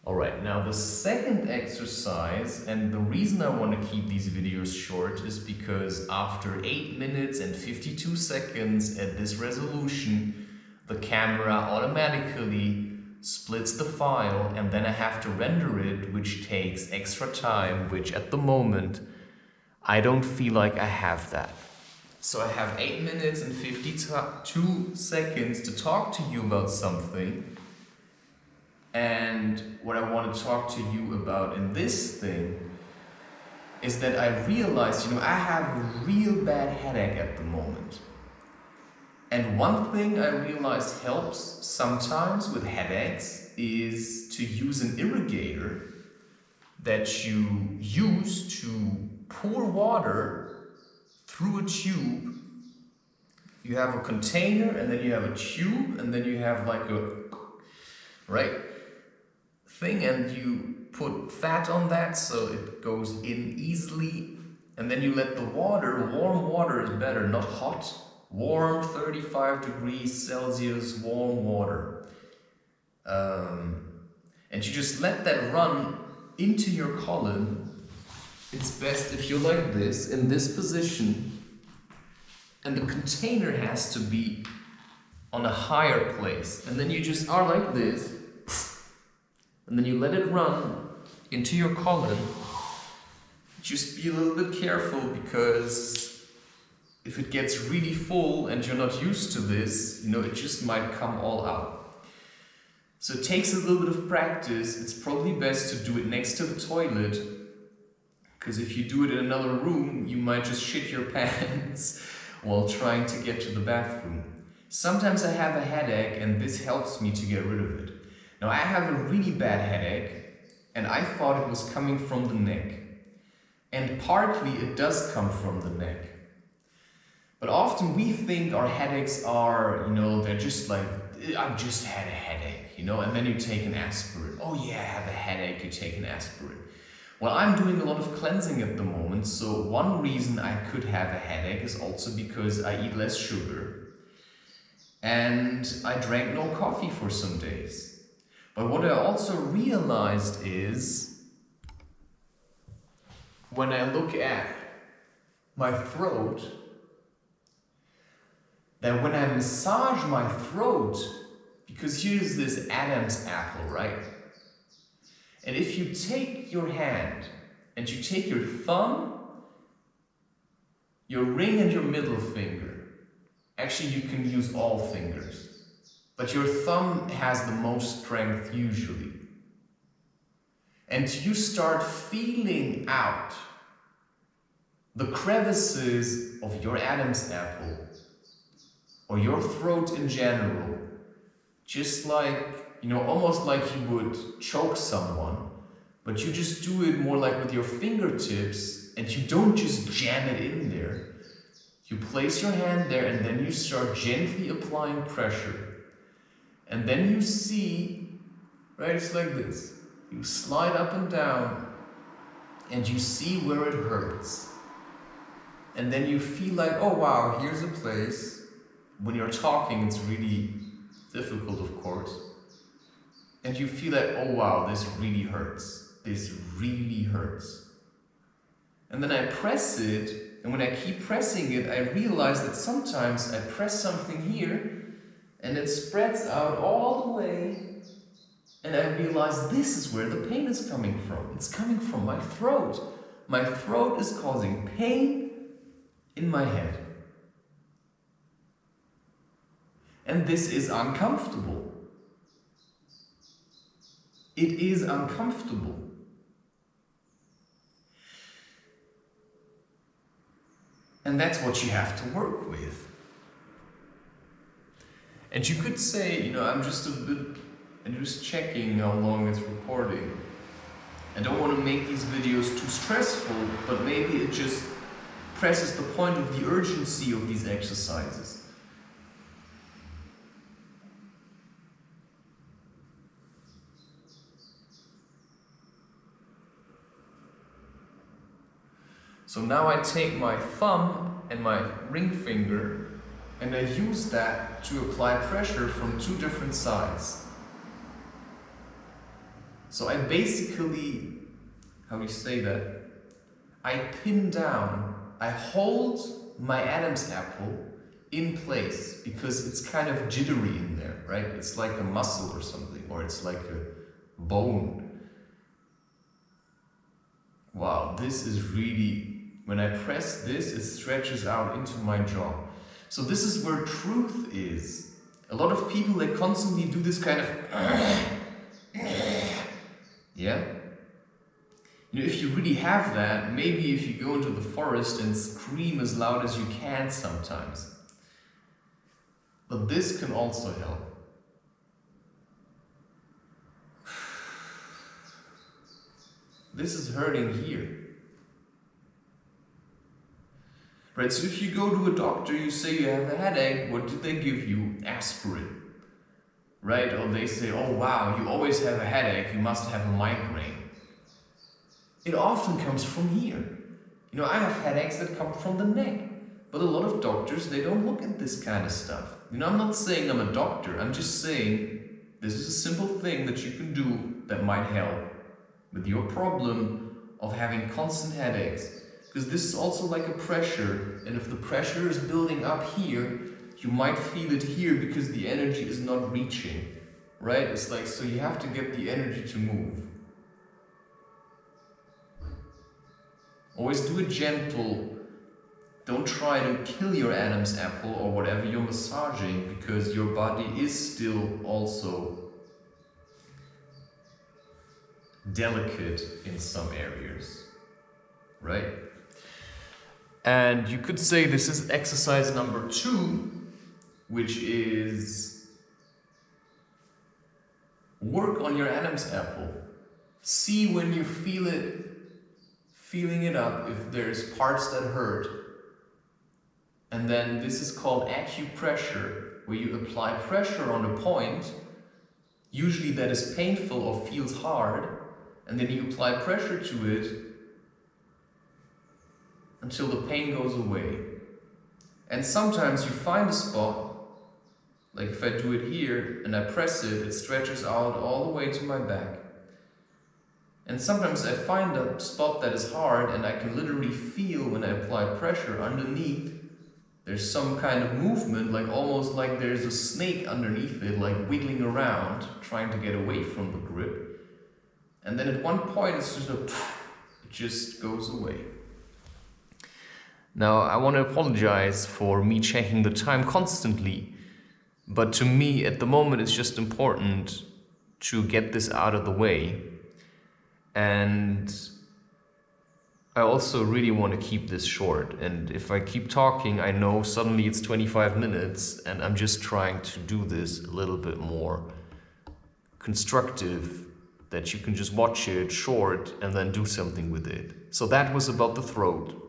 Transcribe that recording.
Alright, now the second exercise, and the reason I want to keep these videos short is because after 8 minutes and 52 seconds at this resolution, the camera automatically splits the file and then I have to render it, which takes extra time, which at the moment I don't feel like I have that. So I have 8 minutes and 52 seconds to talk to you about something. And what I want to talk to you about in this thing is that I realized, I have a real bad headache at the moment. And one thing I realized helps sometimes with headaches is to use an irrigator that you use to pour water through a tube. You have a container and then you have a tube and then you have like a, thing, and you put fat on that so it goes in easily, and then you let the water, warm water is better, not hot, warm 35 degrees Celsius warm water, and you just let that run into your colon. It's best if you're like this, in this position, and the container has to be on a higher place, and then you just are like this. And then you let it run into your colon. Just be a little bit careful, because if it gets really full and you're not used to this, it just might come all out. So it takes a little bit of practice. It's probably best to do it next to the toilet, because if you do it in another room, you might just shit your pants while trying to get to the bathroom. Sometimes I have a headache and this helps me to get rid of it. Now I have a really bad headache and I thought it was coming from the neck. And partly it does come from the neck. But often we think our headaches are, they're just like, I've just had a headache, and then you take an aspirin. Oh yeah, I have a headache, you take an aspirin. Well, I'm doing a lot of cleansing at the moment, so one reason I could have a headache is also because I eat less sugar. And I drank no coffee for some days. But what I also realized is, when I look at my throat, that when I massage my throat, because here's this Adam's apple, right? And if you take your hand and you take your thumb, your ring and your middle finger, actually you can use all fingers, but your thumb has the most strength usually. And you start feeling out the crevices of your Adam's apple or your throat in general, just like, almost like you would choke someone, but you just do it more like with your fingertips, and you don't just jam it in there. You place your hand there and then you start gently applying pressure. And then you see, it's like this. You slide up and down and you see where it hurts. And then you feel like, oh wow, here's a place. When you're talking, it's really difficult, of course. And you feel like, oh wow, this really hurts. This really hurts. And then I press it, and when I keep pressing it, I realize that sometimes I press something here, and it spreads out all the way, and I realize this is where the pain is coming from. It's coming from my throat. My throat is causing pain in my head. And this is uncomfortable. It is uncomfortable. And that's what you have to work with. And you could say, I'm just checking how long it's recording. I don't want to make these videos too stressful, but maybe it just presses the point of the urgency of these exercises. So now I take my thumb and my ring finger and I use that to apply pressure from two different sides. So I basically, how do you say that? I pin down, I hold my Adam's apple in place because it's kind of jittery in there, right? It's like a muscle or something, or it's like a bone. Wow, this is really, when I press this, it stretches out into my jaw. So this is where truth is. A lot of people, they constantly do this kind of, yeah? You know, if you really have that, maybe if you go into the forest and scream as loud as you can sometimes. But this can also help. This is hurting here. Right, so if you go to a doctor, you say you have a headache, what do they give you? Aspirin. Right, or they say, oh wow, you always have a headache, you must have a migraine. It often comes from here. You know, I have headaches that come from the neck. But a lot of doctors, they don't look at this kind of stuff. You know, I'm not saying I'm a doctor, I'm just saying this is a simple thing that you can do that might help with your problem of having constant headaches. Because this is also like a pressure, and if the pressure is building up here, you might feel it here because the energy is not reaching, right? It's like, so you have to get the energy to move. Always do it gentle. Don't try to kill your Adam's apple or whatever you're massaging, because your body is still also delicate in some areas, right? And you could say this is exercise number 2, which is work on your Adam's apple. See when you feel it, feeling it up, if there's parts that hurt. And then this is called acupressure, where you apply pressure on a point, usually that is painful or feels hard, and then you apply pressure to it until the pain goes away. And sometimes you find a spot, like if I do it here and I press it, it stretches out all the way to my back. And sometimes I find a spot that is hard and I can literally feel when I apply pressure underneath, there's some kind of movement, like almost like there's a snake underneath it, like wiggling around, trying to get away from the grip. And then at one point it's just it just goes away. Now, I want to apologize for me checking the time constantly, but to me at the moment it's just important to get this out of the way. And I also really want to keep this short, and if I keep talking, I know suddenly it's 25 minutes and I'm just trying to do this a little bit more constructive, that you can just watch it short and then do something with it. So that was about the throat.